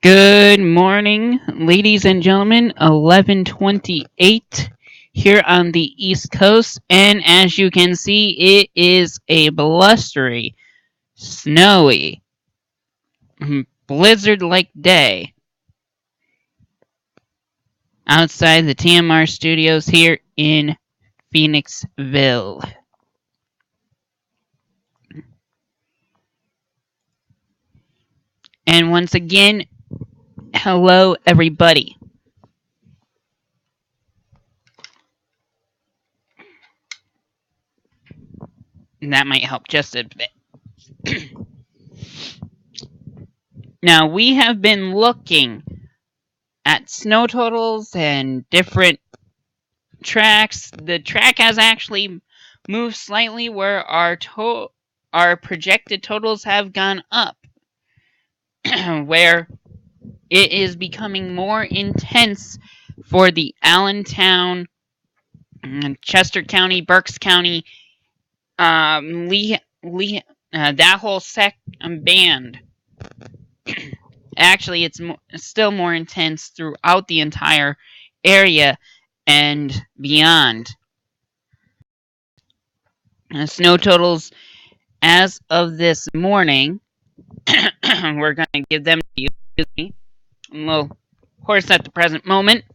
Good morning, ladies and gentlemen. 11:28 here on the East Coast, and as you can see, it is a blustery, snowy, blizzard-like day outside the TMR studios here in Phoenixville. And once again, hello everybody. And that might help just a bit. Now, we have been looking at snow totals and different tracks. The track has actually moved slightly where our projected totals have gone up, where it is becoming more intense for the Allentown, Chester County, Berks County, that whole band. Actually, it's still more intense throughout the entire area and beyond. Snow totals as of this morning, we're going to give them to you. Excuse me. I'm a little hoarse at the present moment.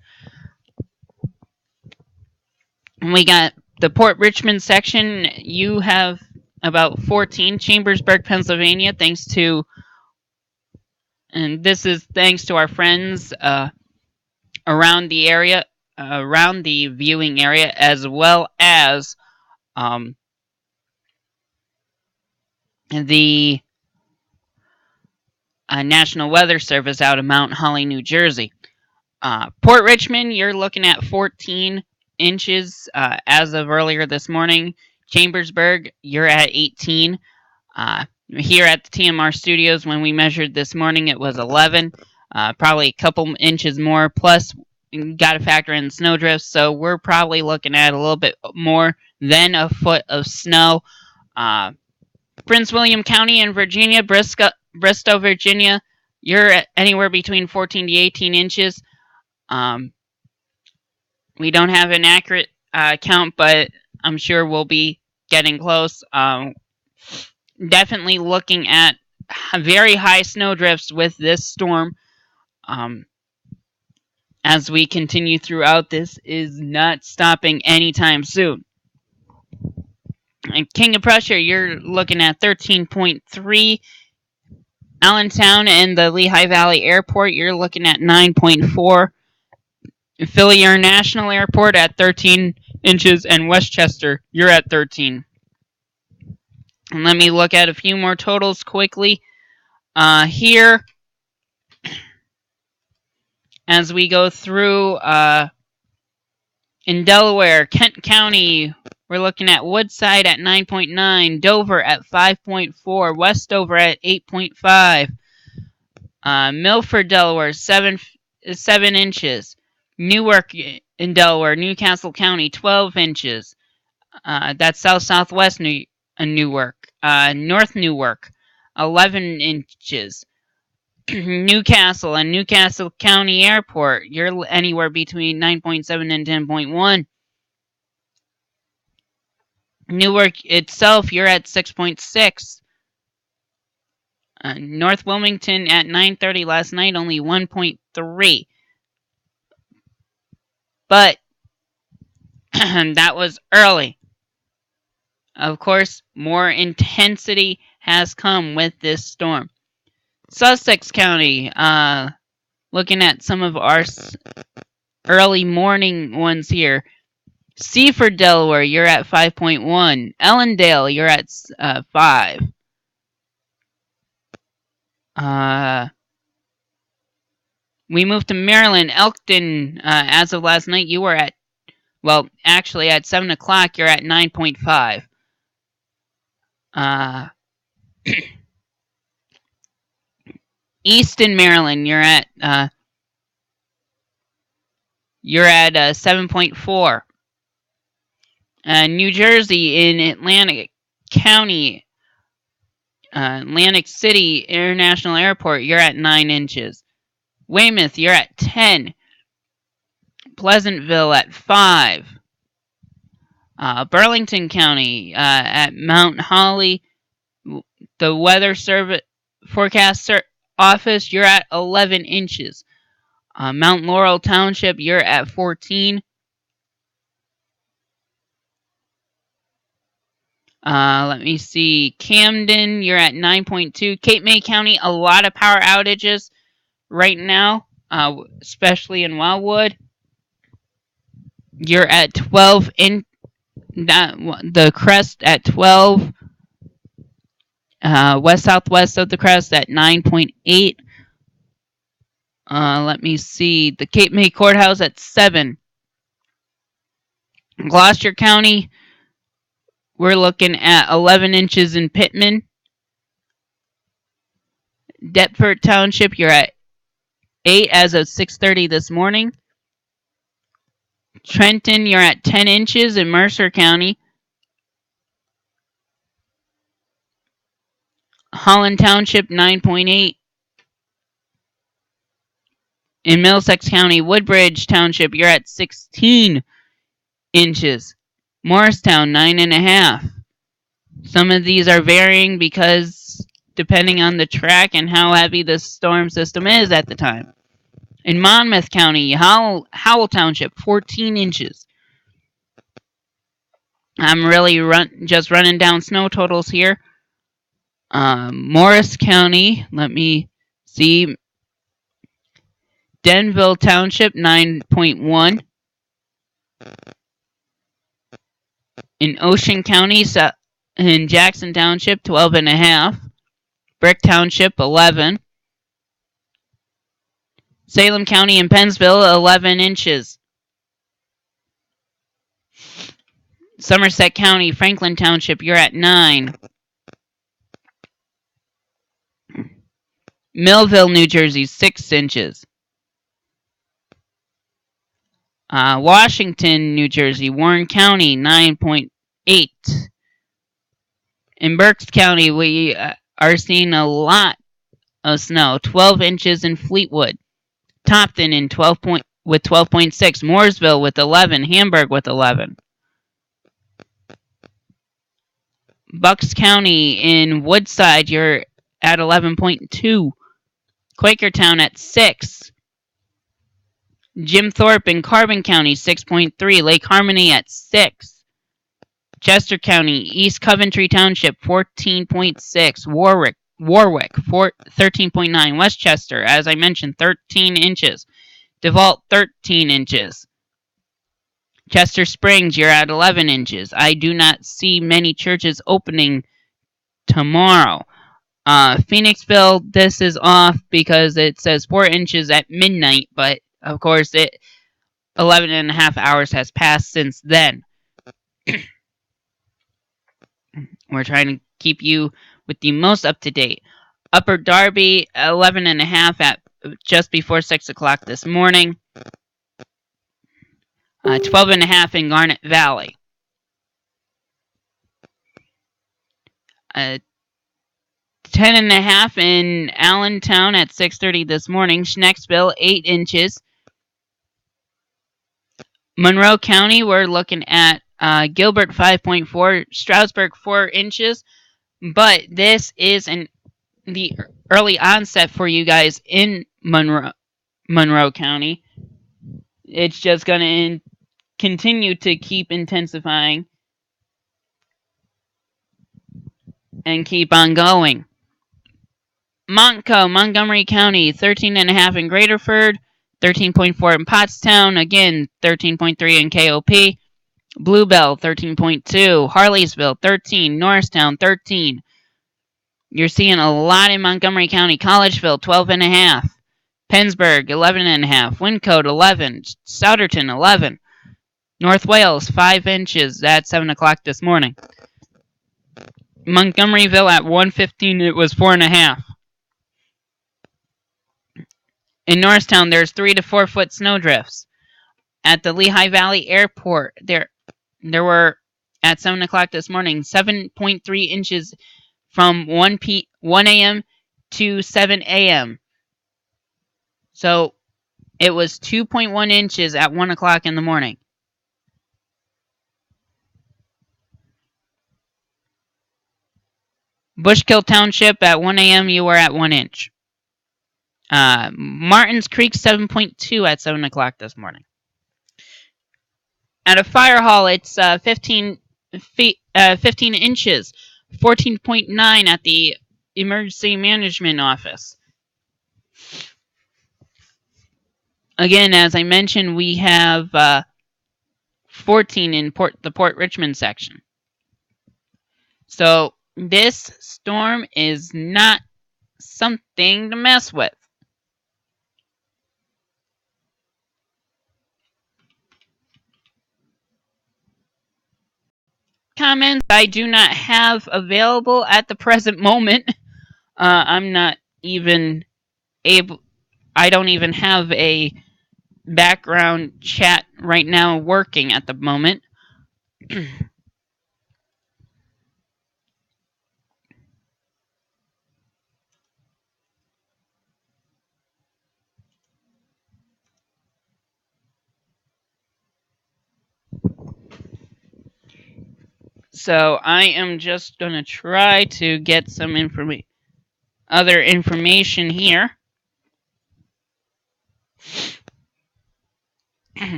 We got the Port Richmond section. You have about 14. Chambersburg, Pennsylvania, and this is thanks to our friends around the area, around the viewing area, as well as the National Weather Service out of Mount Holly, New Jersey. Port Richmond, you're looking at 14 inches as of earlier this morning. Chambersburg, you're at 18. Here at the TMR studios, when we measured this morning, it was 11. Probably a couple inches more. Plus, got to factor in snowdrifts, so we're probably looking at a little bit more than a foot of snow. Prince William County in Virginia, Bristow, Virginia, you're at anywhere between 14 to 18 inches. We don't have an accurate count, but I'm sure we'll be getting close. Definitely looking at very high snowdrifts with this storm. As we continue throughout, this is not stopping anytime soon. And King of Prussia, you're looking at 13.3. Allentown and the Lehigh Valley Airport, you're looking at 9.4. Philly International Airport at 13 inches, and Westchester, you're at 13. And let me look at a few more totals quickly. Here, as we go through, in Delaware, Kent County, we're looking at Woodside at 9.9, Dover at 5.4, Westover at 8.5, Milford, Delaware, 7 inches, Newark in Delaware, Newcastle County, 12 inches. That's southwest Newark. North Newark, 11 inches. Newcastle and Newcastle County Airport, you're anywhere between 9.7 and 10.1. Newark itself, you're at 6.6. North Wilmington at 9:30 last night, only 1.3. But that was early. Of course, more intensity has come with this storm. Sussex County, looking at some of our early morning ones here. Seaford, Delaware, you're at 5.1. Ellendale, you're at 5. We moved to Maryland. Elkton, as of last night, you were at, well, actually at 7 o'clock, you're at 9.5. Easton, Maryland, you're at 7.4. New Jersey in Atlantic County, Atlantic City International Airport, you're at 9 inches. Weymouth, you're at 10. Pleasantville at 5. Burlington County at Mount Holly, the weather service forecast office, you're at 11 inches. Mount Laurel Township, you're at 14. Let me see. Camden, you're at 9.2. Cape May County, a lot of power outages right now, especially in Wildwood. You're at 12 in the crest at 12. West southwest of the crest at 9.8. Let me see. The Cape May Courthouse at 7. Gloucester County, we're looking at 11 inches in Pittman. Deptford Township, you're at 8 as of 6:30 this morning. Trenton, you're at 10 inches in Mercer County. Holland Township, 9.8. In Middlesex County, Woodbridge Township, you're at 16 inches. Morristown, 9.5. Some of these are varying because depending on the track and how heavy the storm system is at the time. In Monmouth County, Howell Township, 14 inches. I'm really just running down snow totals here. Morris County, let me see. Denville Township, 9.1. In Ocean County, in Jackson Township, 12.5. Brick Township, 11. Salem County and Pennsville, 11 inches. Somerset County, Franklin Township, you're at 9. Millville, New Jersey, 6 inches. Washington, New Jersey, Warren County, 9.8. In Berks County, we are seeing a lot of snow, 12 inches in Fleetwood. Topton in with 12.6. Mooresville with 11. Hamburg with 11. Bucks County in Woodside, you're at 11.2. Quakertown at 6. Jim Thorpe in Carbon County, 6.3. Lake Harmony at 6. Chester County, East Coventry Township, 14.6. Warwick, 13.9. Westchester, as I mentioned, 13 inches. DeVault, 13 inches. Chester Springs, you're at 11 inches. I do not see many churches opening tomorrow. Phoenixville, this is off because it says 4 inches at midnight, but of course 11 and a half hours has passed since then. We're trying to keep you with the most up to date. Upper Darby, 11 and a half at just before 6 o'clock this morning. 12 and a half in Garnet Valley. 10 and a half in Allentown at 6:30 this morning. Schnecksville, 8 inches. Monroe County, we're looking at Gilbert, 5.4. Stroudsburg, 4 inches. But this is the early onset for you guys in Monroe County. It's just going to continue to keep intensifying and keep on going. Montgomery County, 13.5 in Graterford, 13.4 in Pottstown, again 13.3 in KOP. Bluebell, 13.2. Harleysville, 13. Norristown, 13. You're seeing a lot in Montgomery County. Collegeville, 12.5. Pennsburg, 11.5. Wyncote, 11. Souderton, 11. North Wales, 5 inches at 7 o'clock this morning. Montgomeryville at 1:15, it was 4.5. In Norristown, there's 3 to 4 foot snowdrifts. At the Lehigh Valley Airport, there were, at 7 o'clock this morning, 7.3 inches from 1 a.m. to 7 a.m. So it was 2.1 inches at 1 o'clock in the morning. Bushkill Township at 1 a.m. you were at 1 inch. Martins Creek 7.2 at 7 o'clock this morning. At a fire hall, it's 15 inches, 14.9 at the emergency management office. Again, as I mentioned, we have 14 in the Port Richmond section. So this storm is not something to mess with. Comments I do not have available at the present moment. I'm not even able. I don't even have a background chat right now working at the moment. So I am just gonna try to get some other information here.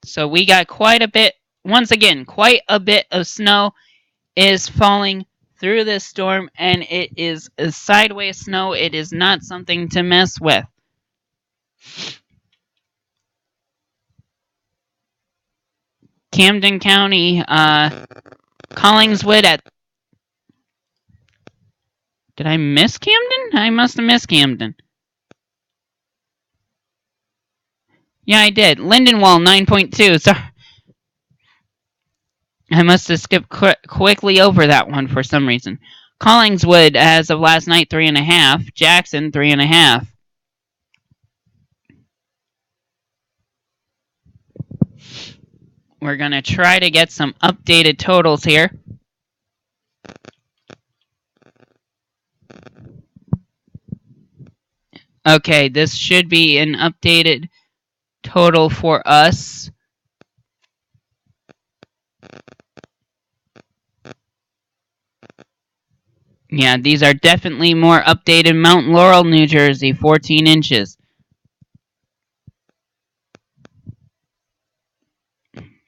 So we got quite a bit. Once again, quite a bit of snow is falling through this storm, and it is a sideways snow. It is not something to mess with. Camden County, Collingswood at... Did I miss Camden? I must have missed Camden. Yeah, I did. Lindenwall, 9.2. Sorry. I must have skipped quickly over that one for some reason. Collingswood, as of last night, 3.5. Jackson, 3.5. We're going to try to get some updated totals here. Okay, this should be an updated total for us. Yeah, these are definitely more updated. Mount Laurel, New Jersey, 14 inches.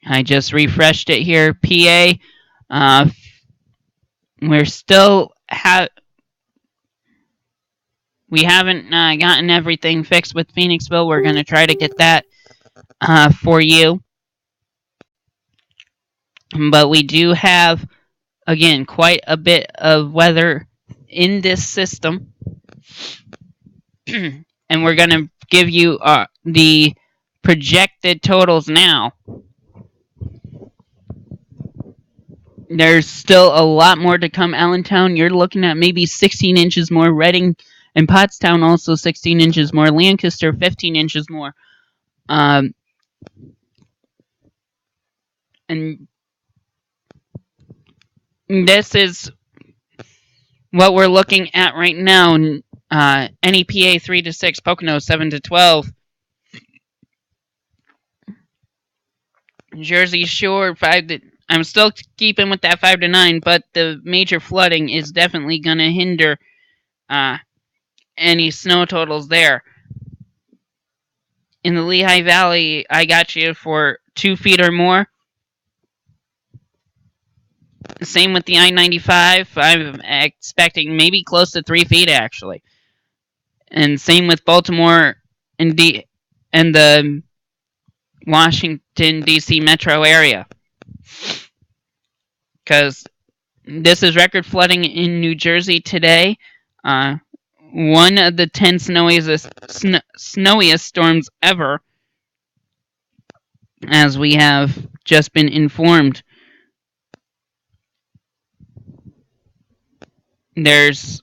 I just refreshed it here. PA, we're still we haven't gotten everything fixed with Phoenixville. We're going to try to get that for you. But we do have, again, quite a bit of weather in this system. And we're going to give you the projected totals now. There's still a lot more to come. Allentown, you're looking at maybe 16 inches more. Reading and Pottstown also 16 inches more. Lancaster, 15 inches more. And this is what we're looking at right now. NEPA 3 to 6, Pocono 7 to 12. Jersey Shore 5 to... I'm still keeping with that 5 to 9, but the major flooding is definitely going to hinder any snow totals there. In the Lehigh Valley, I got you for 2 feet or more. Same with the I-95. I'm expecting maybe close to 3 feet, actually. And same with Baltimore and the Washington, D.C. metro area. Because this is record flooding in New Jersey today. One of the 10 snowiest storms ever, as we have just been informed. There's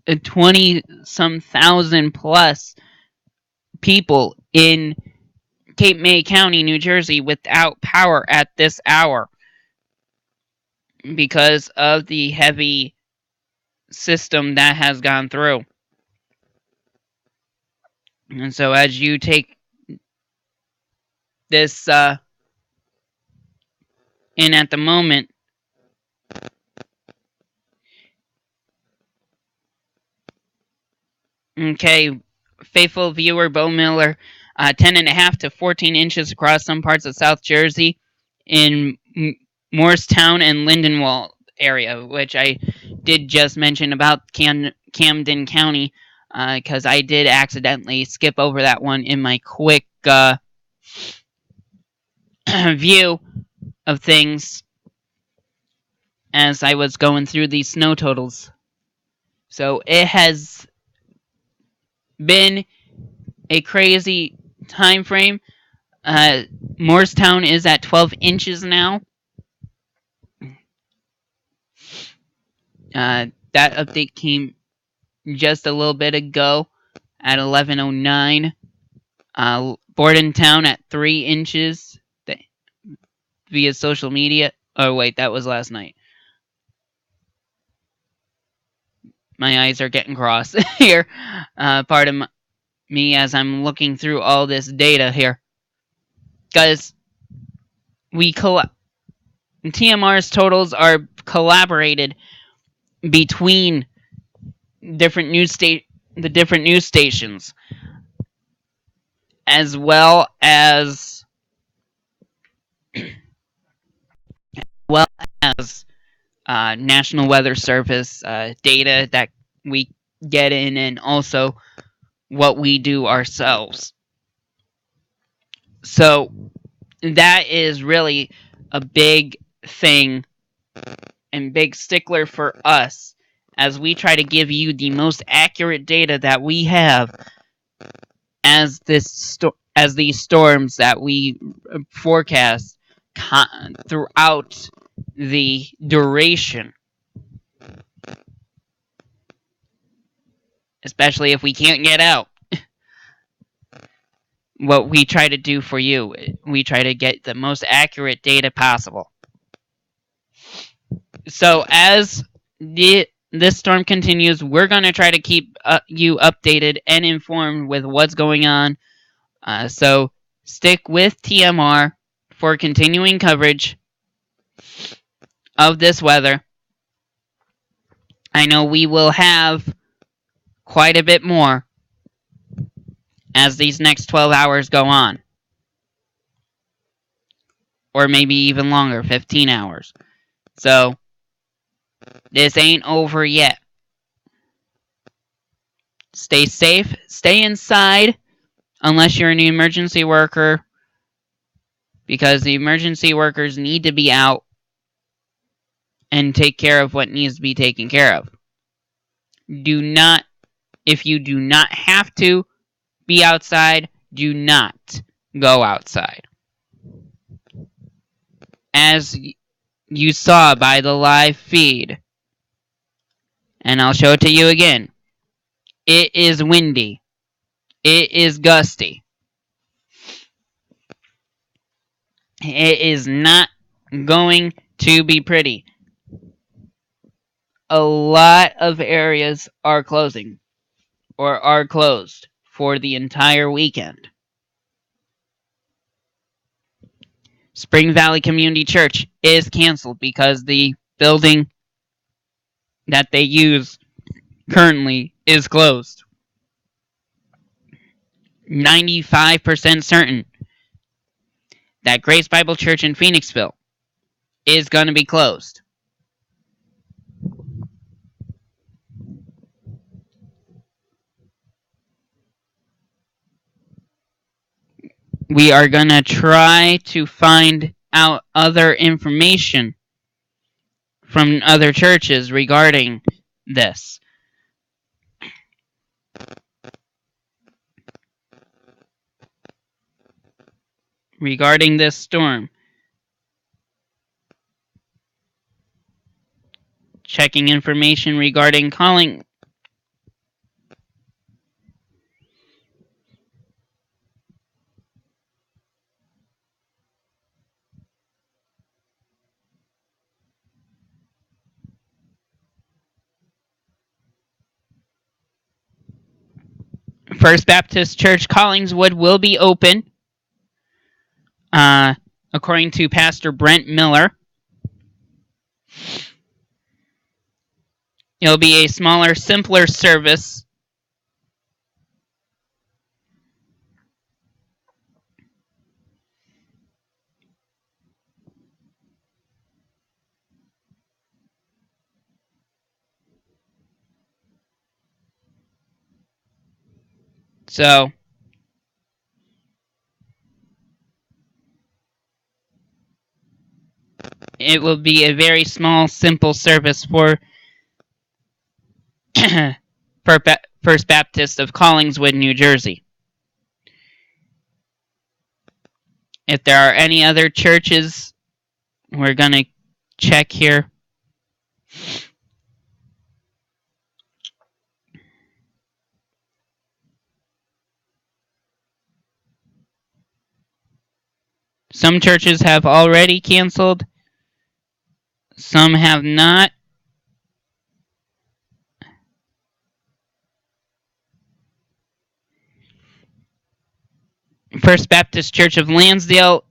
20-some thousand plus people in Cape May County, New Jersey, without power at this hour. because of the heavy system that has gone through. And so as you take this in at the moment, okay, faithful viewer Bo Miller, 10.5 to 14 inches across some parts of South Jersey in Morristown and Lindenwold area, which I did just mention about Camden County, because I did accidentally skip over that one in my quick view of things as I was going through these snow totals. So it has been a crazy time frame. Morristown is at 12 inches now. That update came just a little bit ago at 11:09. Bordentown at 3 inches via social media. Oh wait, that was last night. My eyes are getting crossed here. Pardon me as I'm looking through all this data here. Because TMR's totals are collaborated between different the different news stations, as well as National Weather Service data that we get in, and also what we do ourselves. So that is really a big thing and big stickler for us as we try to give you the most accurate data that we have as these storms that we forecast throughout the duration, especially if we can't get out. What we try to do for you, we try to get the most accurate data possible. So as this storm continues, we're going to try to keep you updated and informed with what's going on. So stick with TMR for continuing coverage of this weather. I know we will have quite a bit more as these next 12 hours go on. Or maybe even longer, 15 hours. So this ain't over yet. Stay safe, stay inside, unless you're an emergency worker, because the emergency workers need to be out and take care of what needs to be taken care of. If you do not have to be outside, do not go outside. As you saw by the live feed, and I'll show it to you again, it is windy. It is gusty. It is not going to be pretty. A lot of areas are closing or are closed for the entire weekend. Spring Valley Community Church is canceled because the building that they use currently is closed. 95% certain that Grace Bible Church in Phoenixville is going to be closed. We are going to try to find out other information from other churches regarding this. Regarding this storm. Checking information regarding calling. First Baptist Church Collingswood will be open, according to Pastor Brent Miller. It'll be a smaller, simpler service. So, it will be a very small, simple service for First Baptist of Collingswood, New Jersey. If there are any other churches, we're going to check here. Some churches have already canceled. Some have not. First Baptist Church of Lansdale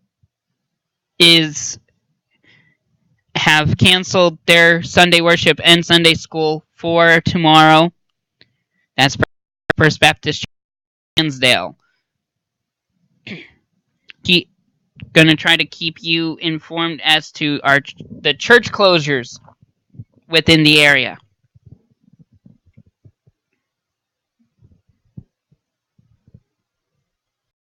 have canceled their Sunday worship and Sunday school for tomorrow. That's First Baptist Church of Lansdale. Going to try to keep you informed as to the church closures within the area.